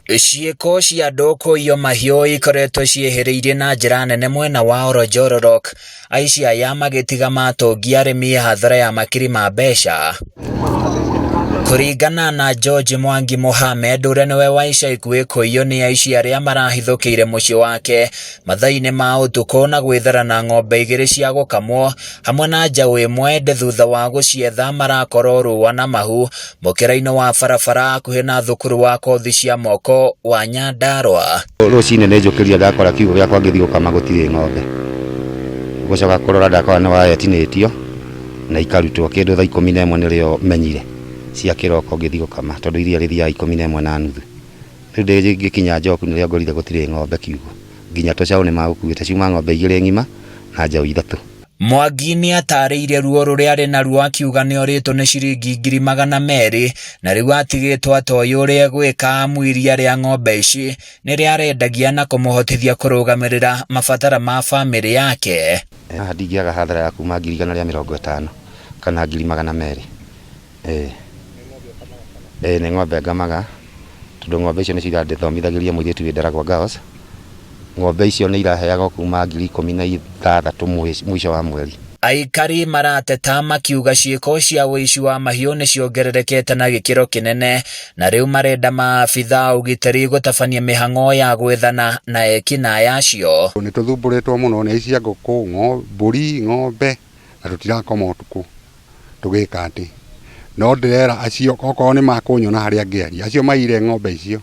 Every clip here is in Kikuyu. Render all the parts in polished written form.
Ciĩko cia andũ kũiywo mahiũ ikoretwo ciĩhĩrĩirie na njĩra nene mwena wa Oronjororok, aici aya magĩtiga matongia arĩmi hathara ya makiri ma mbeca. Kũringana na George Mwangi Mohamed, ũrĩa nĩwe wa ica ikuhĩ kũiywo nĩ aici arĩa marahithũkĩire mũciĩ wake mathaa-inĩ ma ũtukũ na gwĩthara na ng'ombe igĩrĩ cia gũkamwo hamwe na njaũ ĩmwe ndĩ thutha wa gũcietha marakorwo rũa na mahu mũkĩra-inĩ wa barabara hakuhĩ na thukuru wa kothi cia moko wa Nyandarua. Rũcinĩ nĩ njũkĩrire ndakora kiugũ gĩakwa ngĩthiĩ gũkama gũtirĩ ng'ombe. Gũcoka kũrora ndakora nĩ wayatinĩtio na ikarutwo kĩndũ thaa 11 nĩrĩo menyire cia kĩroko ngĩthiĩ gũkama tondũ iria rĩthiaga 11:30. Rĩu ngĩkinya Njoku nĩrĩo ngorire gũtirĩ ng'ombe kiugũ. Nginya tũcaũ nĩ magũkuĩte ciuma ng'ombe 2 ng'ima na njaũ 3. Mwangi nĩ atarĩirie ruo rũrĩa arĩ naruo akiuga nĩ orĩtwo nĩ ciringi 200,000 na rĩu atigĩtwo atoĩ ũrĩa gwĩka amu iria rĩa ng'ombe ici nĩrĩa arendagia na kũmũhotithia kũrũgamĩrĩra mabatara ma bamĩrĩ yake. Haha ndingĩaga hathara ya kuma 150 kana 200,000. Nĩ ng'ombe ngamaga tondũ ng'ombe icio nĩ cirandĩthomithagĩria mũirĩtu wĩ Ndaragwa Girls. Ng'ombe icio nĩ iraheagwo kuma 16,000 mwisho wa mweri. Aikari marateta makiuga ciĩko cia ũici wa mahiũ nĩ ciongererekete na gĩkĩro kĩnene na rĩu marenda maabitha ũgitĩri gũtabania mĩhang'o ya gwethana na ekinaĩ acio. Nĩ tũthumbũrĩtwo mũno nĩ aici cia ngũkũ, mbũri, ng'ombe na tũtirakoma ũtukũ. Tũgĩka atĩ no ndĩrera acio okorwo nĩ makũnyona harĩa ngĩaria acio maire ng'ombe icio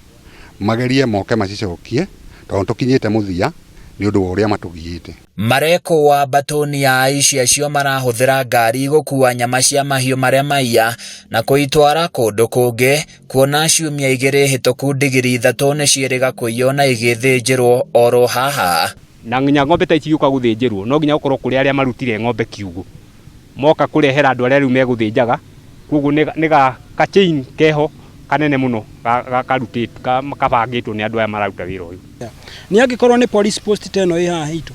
magerie moke macicokie tondũ tũkinyĩte mũthia nĩ ũndũ wa ũrĩa matũgiĩte. Marekũa mbatoni ya aici acio marahũthĩra ngari gũkua nyama cia mahiũ marĩa maiya na kũitwara kũndũ kũngĩ, kuona ciumia 2 hĩtũku ndigiri 3 nĩ ciĩrĩga kũiywo na igĩthĩnjĩrwo oro haha. Na nginya ng'ombe ta ici gũka gũthĩnjĩrwo no nginya gũkorwo kũrĩ arĩa marutire ng'ombe kiugũ moka kũrehera andũ arĩa rĩu megũthĩnjaga, koguo nĩ ka-chain keho kanene mũno gakarutĩtwo kabangĩtwo nĩ andũ aya mararuta wĩra ũyũ. Nĩ angĩkorwo nĩ police post teno ĩ haha hitũ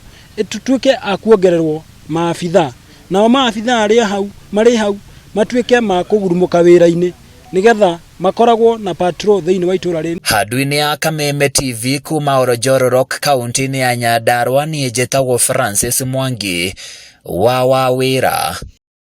tutuĩke a kuongererwo maabitha, nao maabitha arĩa marĩ hau matuĩke ma kũgurumũka wĩra-inĩ nĩgetha makoragwo na patrol thĩinĩ wa itũra rĩrĩ. Handũ-inĩ ya Kameme TV kuma Oronjororok kaunti-inĩ ya Nyandarua, niĩ njĩtagwo Francis Mwangi wa wĩra.